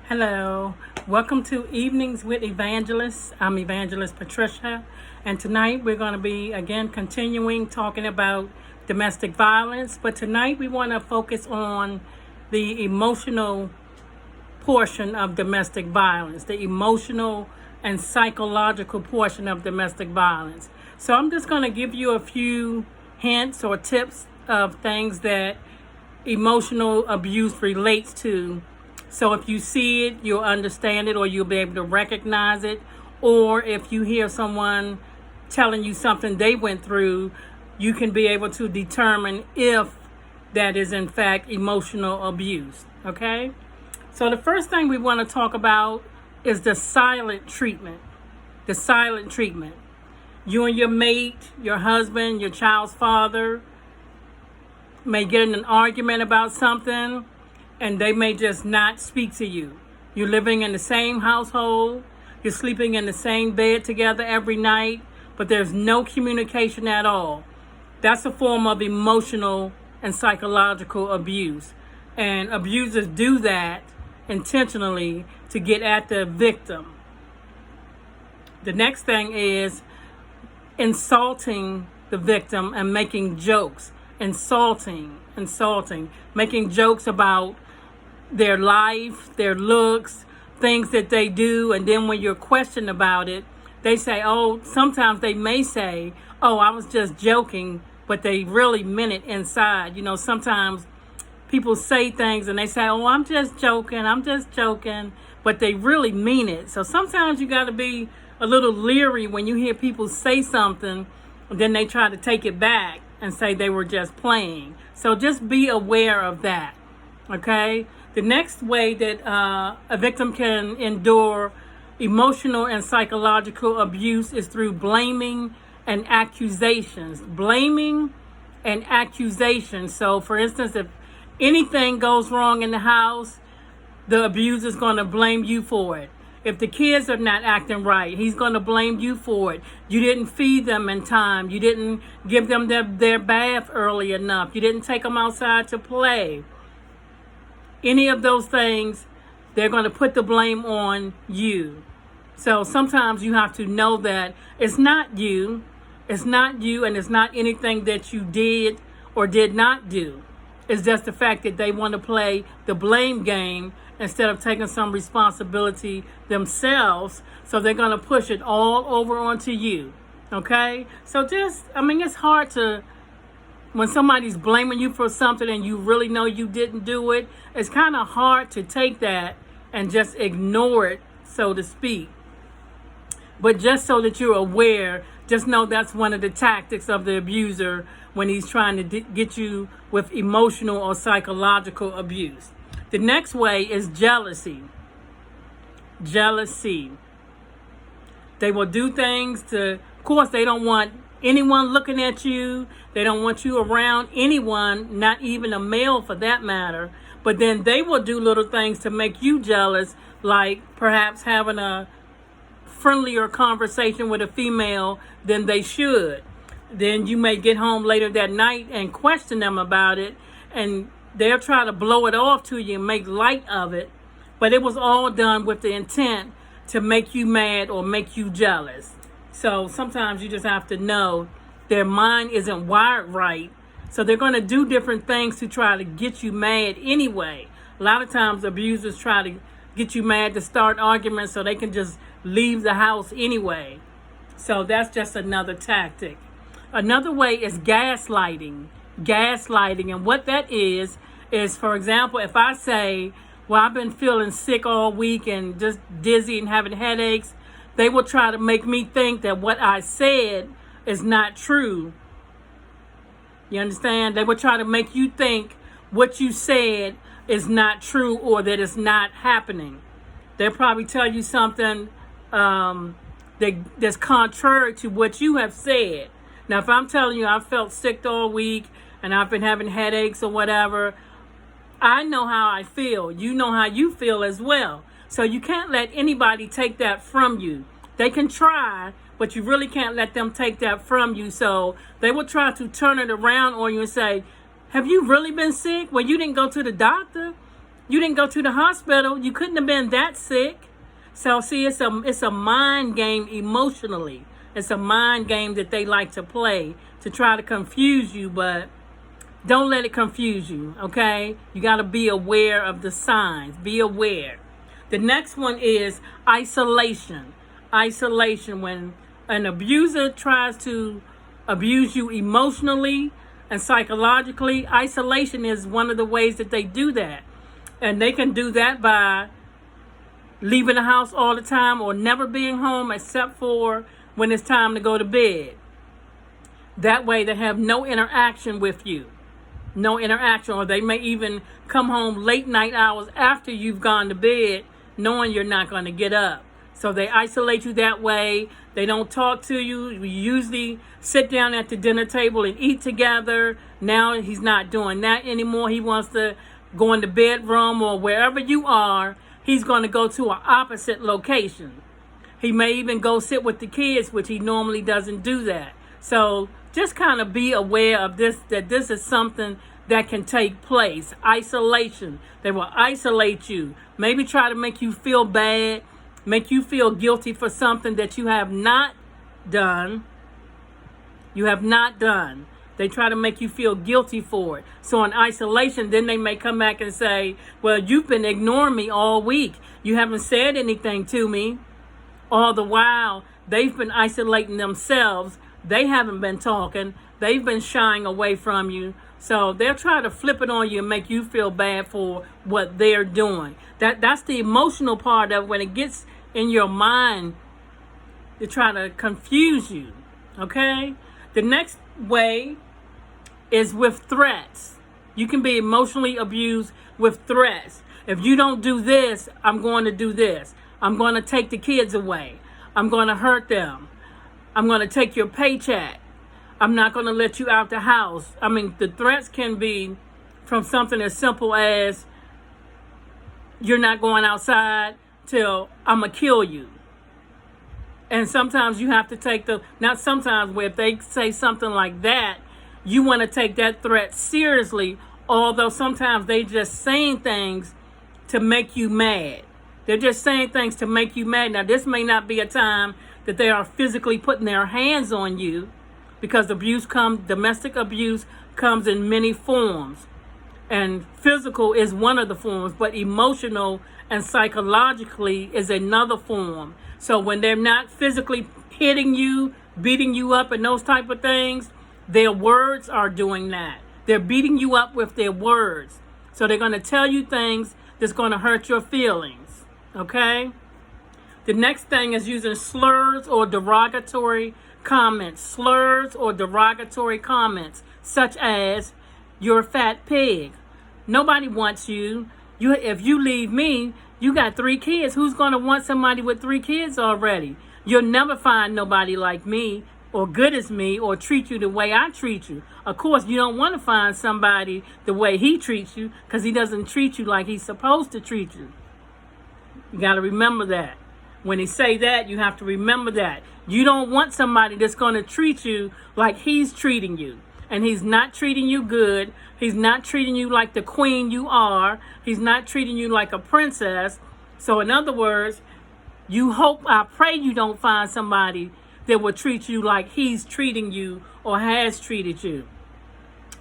Hello, welcome to Evenings with Evangelist. I'm Evangelist Patricia, and tonight we're going to be again continuing talking about domestic violence. But tonight we want to focus on the emotional portion of domestic violence, the emotional and psychological portion of domestic violence. So I'm just going to give you a few hints or tips of things that emotional abuse relates to. So if you see it, you'll understand it, or you'll be able to recognize it. Or if you hear someone telling you something they went through, you can be able to determine if that is in fact emotional abuse. Okay? So the first thing we want to talk about is the silent treatment. The silent treatment. You and your mate, your husband, your child's father may get in an argument about something, and they may just not speak to you. You're living in the same household, you're sleeping in the same bed together every night, but there's no communication at all. That's a form of emotional and psychological abuse. And abusers do that intentionally to get at the victim. The next thing is insulting the victim and making jokes. Insulting, making jokes about their life, their looks, things that they do, and then when you're questioned about it, they say, sometimes they may say, I was just joking, but they really meant it inside. You know, sometimes people say things and they say, I'm just joking, but they really mean it. So sometimes you got to be a little leery when you hear people say something, and then they try to take it back and say they were just playing. So just be aware of that, okay? The next way that a victim can endure emotional and psychological abuse is through blaming and accusations. Blaming and accusations. So, for instance, if anything goes wrong in the house, the abuser is going to blame you for it. If the kids are not acting right, he's going to blame you for it. You didn't feed them in time. You didn't give them their bath early enough. You didn't take them outside to play. Any of those things, they're going to put the blame on you. So sometimes you have to know that it's not you, and it's not anything that you did or did not do. It's just the fact that they want to play the blame game instead of taking some responsibility themselves. So they're going to push it all over onto you. Okay? So it's hard to, when somebody's blaming you for something and you really know you didn't do it, it's kind of hard to take that and just ignore it, so to speak. But just so that you're aware, just know that's one of the tactics of the abuser when he's trying to get you with emotional or psychological abuse. The next way is jealousy. Jealousy. They will do things of course, they don't want anyone looking at you. They don't want you around anyone, not even a male for that matter. But then they will do little things to make you jealous, like perhaps having a friendlier conversation with a female than they should. Then you may get home later that night and question them about it, and they'll try to blow it off to you and make light of it. But it was all done with the intent to make you mad or make you jealous. So sometimes you just have to know their mind isn't wired right. So they're going to do different things to try to get you mad anyway. A lot of times abusers try to get you mad to start arguments so they can just leave the house anyway. So that's just another tactic. Another way is gaslighting. Gaslighting. And what that is, for example, if I say, I've been feeling sick all week and just dizzy and having headaches, they will try to make me think that what I said is not true. You understand? They will try to make you think what you said is not true or that it's not happening. They'll probably tell you something that's contrary to what you have said. Now, if I'm telling you I felt sick all week and I've been having headaches or whatever, I know how I feel. You know how you feel as well. So you can't let anybody take that from you. They can try, but you really can't let them take that from you. So they will try to turn it around on you and say, have you really been sick? Well, you didn't go to the doctor. You didn't go to the hospital. You couldn't have been that sick. So see, it's a mind game emotionally. It's a mind game that they like to play to try to confuse you, but don't let it confuse you, okay? You got to be aware of the signs. Be aware. The next one is isolation. Isolation, when an abuser tries to abuse you emotionally and psychologically, isolation is one of the ways that they do that. And they can do that by leaving the house all the time or never being home except for when it's time to go to bed. That way they have no interaction with you. No interaction, or they may even come home late night hours after you've gone to bed, knowing you're not going to get up. So they isolate you that way. They don't talk to you. We usually sit down at the dinner table and eat together. Now he's not doing that anymore. He wants to go in the bedroom or wherever you are. He's going to go to an opposite location. He may even go sit with the kids, which he normally doesn't do that. So just kind of be aware of this, that this is something that can take place. Isolation. They will isolate you. Maybe try to make you feel bad, make you feel guilty for something that you have not done. You have not done. They try to make you feel guilty for it. So in isolation, then they may come back and say, well, you've been ignoring me all week. You haven't said anything to me. All the while, they've been isolating themselves. They haven't been talking. They've been shying away from you. So they'll try to flip it on you and make you feel bad for what they're doing. That's the emotional part of when it gets in your mind to try to confuse you. Okay? The next way is with threats. You can be emotionally abused with threats. If you don't do this, I'm going to do this. I'm going to take the kids away. I'm going to hurt them. I'm going to take your paycheck. I'm not going to let you out the house. I mean, the threats can be from something as simple as you're not going outside till I'm going to kill you. And sometimes you have to take not sometimes, where if they say something like that, you want to take that threat seriously, although sometimes they just saying things to make you mad. They're just saying things to make you mad. Now, this may not be a time that they are physically putting their hands on you, because domestic abuse comes in many forms. And physical is one of the forms, but emotional and psychologically is another form. So when they're not physically hitting you, beating you up and those type of things, their words are doing that. They're beating you up with their words. So they're going to tell you things that's going to hurt your feelings. Okay? The next thing is using slurs or derogatory comments. Slurs or derogatory comments, such as, you're a fat pig. Nobody wants you. If you leave me, you got 3 kids. Who's going to want somebody with 3 kids already? You'll never find nobody like me or good as me or treat you the way I treat you. Of course, you don't want to find somebody the way he treats you, because he doesn't treat you like he's supposed to treat you. You got to remember that. When he say that, you have to remember that. You don't want somebody that's going to treat you like he's treating you. And he's not treating you good. He's not treating you like the queen you are. He's not treating you like a princess. So in other words, I pray you don't find somebody that will treat you like he's treating you or has treated you.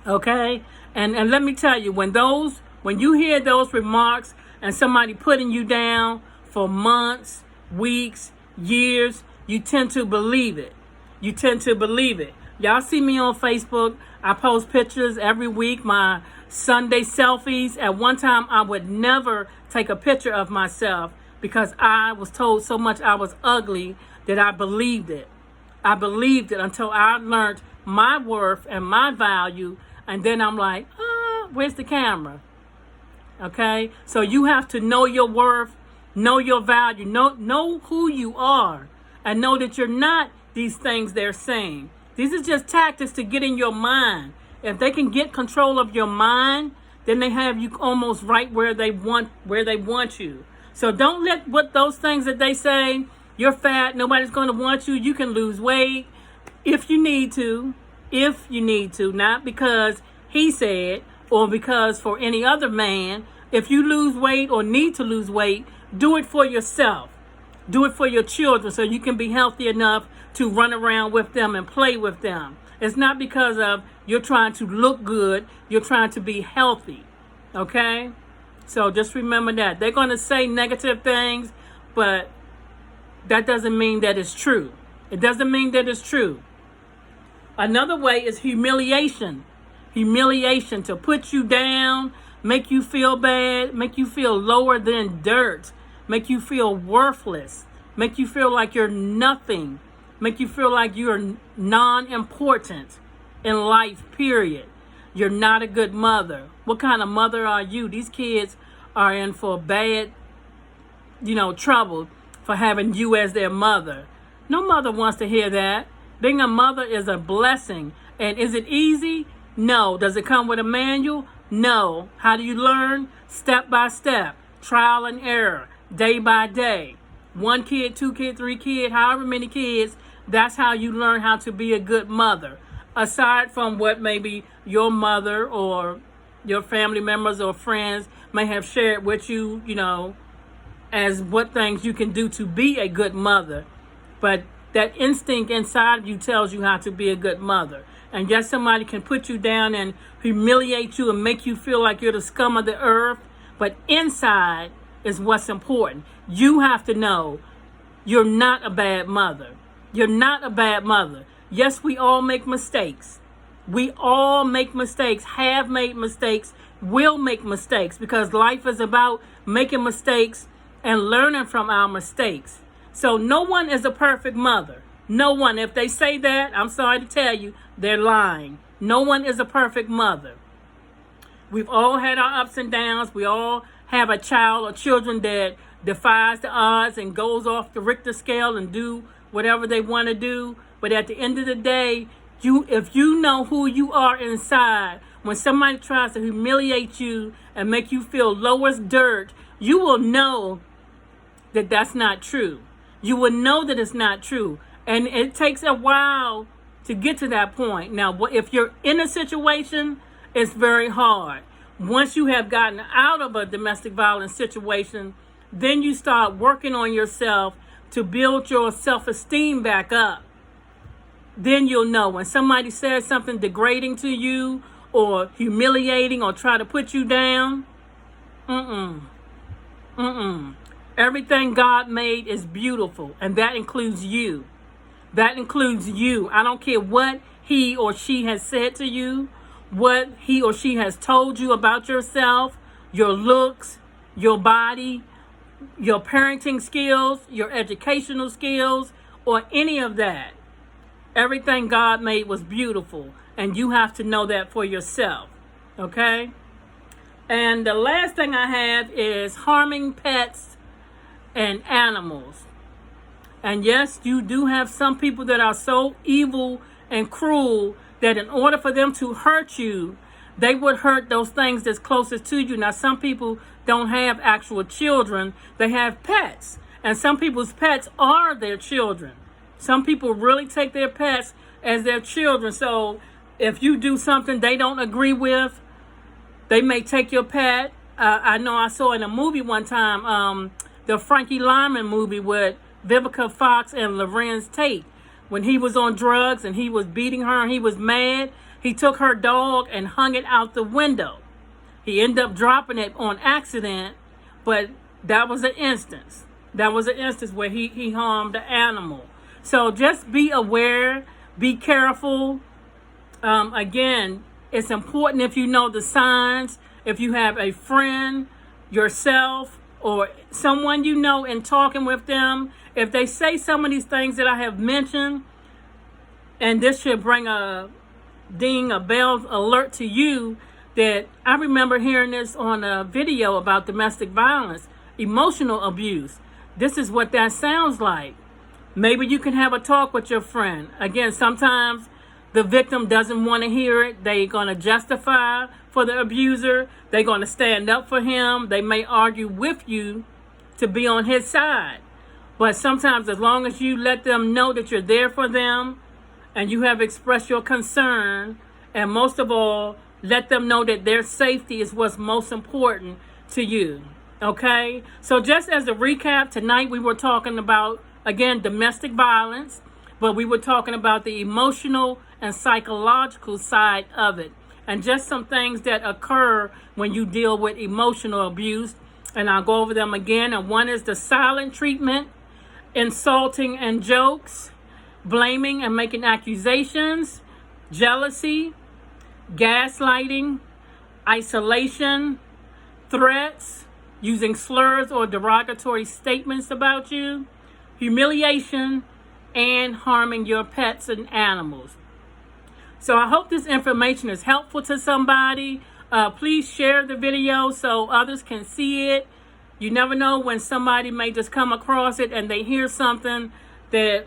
Okay? And let me tell you, when you hear those remarks and somebody putting you down for months, weeks, years, you tend to believe it. You tend to believe it. Y'all see me on Facebook. I post pictures every week, my Sunday selfies. At one time, I would never take a picture of myself because I was told so much I was ugly that I believed it. I believed it until I learned my worth and my value. And then I'm like, where's the camera? Okay? So you have to know your worth, know your value, know who you are, and know that you're not these things they're saying. These are just tactics to get in your mind. If they can get control of your mind, then they have you almost right where they want you. So don't let those things that they say, you're fat, nobody's going to want you, you can lose weight if you need to, not because he said or because for any other man. if you lose weight or need to lose weight, do it for yourself. Do it for your children so you can be healthy enough to run around with them and play with them. It's not because of you're trying to look good. You're trying to be healthy. Okay? So just remember that. They're going to say negative things, but that doesn't mean that it's true. It doesn't mean that it's true. Another way is humiliation. Humiliation, to put you down, make you feel bad, make you feel lower than dirt, make you feel worthless, make you feel like you're nothing, make you feel like you're non-important in life, period. You're not a good mother. What kind of mother are you? These kids are in for bad, trouble for having you as their mother. No mother wants to hear that. Being a mother is a blessing. And is it easy? No. Does it come with a manual? No. How do you learn? Step by step, trial and error, day by day. 1 kid, 2 kid, 3 kid, however many kids, that's how you learn how to be a good mother. Aside from what maybe your mother or your family members or friends may have shared with you, as what things you can do to be a good mother. But that instinct inside of you tells you how to be a good mother. And yes, somebody can put you down and humiliate you and make you feel like you're the scum of the earth. But inside is what's important. You have to know you're not a bad mother. You're not a bad mother. Yes, we all make mistakes. We all make mistakes, have made mistakes, will make mistakes, because life is about making mistakes and learning from our mistakes. So no one is a perfect mother. No one. If they say that, I'm sorry to tell you, they're lying. No one is a perfect mother. We've all had our ups and downs. We all have a child or children that defies the odds and goes off the Richter scale and do whatever they want to do. But at the end of the day, if you know who you are inside, when somebody tries to humiliate you and make you feel low as dirt, you will know that that's not true. You will know that it's not true. And it takes a while to get to that point. Now, if you're in a situation, it's very hard. Once you have gotten out of a domestic violence situation, then you start working on yourself to build your self-esteem back up. Then you'll know when somebody says something degrading to you or humiliating or try to put you down. Everything God made is beautiful, and that includes you. That includes you. I don't care what he or she has said to you, what he or she has told you about yourself, your looks, your body, your parenting skills, your educational skills, or any of that. Everything God made was beautiful, and you have to know that for yourself, okay? And the last thing I have is harming pets and animals. And yes, you do have some people that are so evil and cruel that in order for them to hurt you, they would hurt those things that's closest to you. Now, some people don't have actual children. They have pets. And some people's pets are their children. Some people really take their pets as their children. So if you do something they don't agree with, they may take your pet. I know I saw in a movie one time, the Frankie Lyman movie with Vivica Fox and Lorenz Tate. When he was on drugs and he was beating her and he was mad, he took her dog and hung it out the window. He ended up dropping it on accident, but that was an instance. That was an instance where he harmed the animal. So just be aware, be careful. Again, it's important if you know the signs, if you have a friend, yourself, or someone you know and talking with them, if they say some of these things that I have mentioned, and this should bring a bell alert to you that I remember hearing this on a video about domestic violence, emotional abuse. This is what that sounds like. Maybe you can have a talk with your friend. Again, sometimes the victim doesn't want to hear it. They're going to justify for the abuser. They're going to stand up for him. They may argue with you to be on his side. But sometimes as long as you let them know that you're there for them and you have expressed your concern, and most of all, let them know that their safety is what's most important, to you. Okay? So just as a recap, tonight we were talking about, again, domestic violence, but we were talking about the emotional and psychological side of it, and just some things that occur when you deal with emotional abuse. And I'll go over them again. And one is the silent treatment, insulting and jokes, blaming and making accusations, jealousy, gaslighting, isolation, threats, using slurs or derogatory statements about you, humiliation, and harming your pets and animals. So I hope this information is helpful to somebody. Please share the video so others can see it. You never know when somebody may just come across it and they hear something that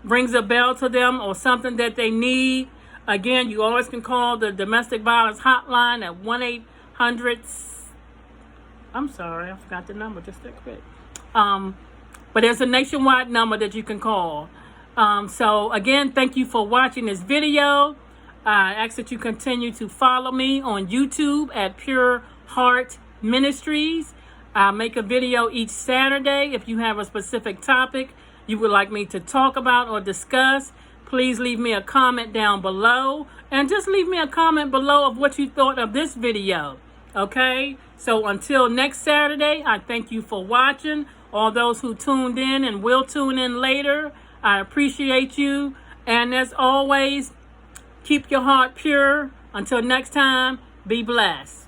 rings a bell to them or something that they need. Again, you always can call the domestic violence hotline at 1-800. I'm sorry, I forgot the number just that quick. But there's a nationwide number that you can call. So again, thank you for watching this video. I ask that you continue to follow me on YouTube at Pure Heart Ministries. I make a video each Saturday. If you have a specific topic you would like me to talk about or discuss, please leave me a comment down below. And just leave me a comment below of what you thought of this video. Okay? So until next Saturday, I thank you for watching. All those who tuned in and will tune in later, I appreciate you. And as always, keep your heart pure. Until next time, be blessed.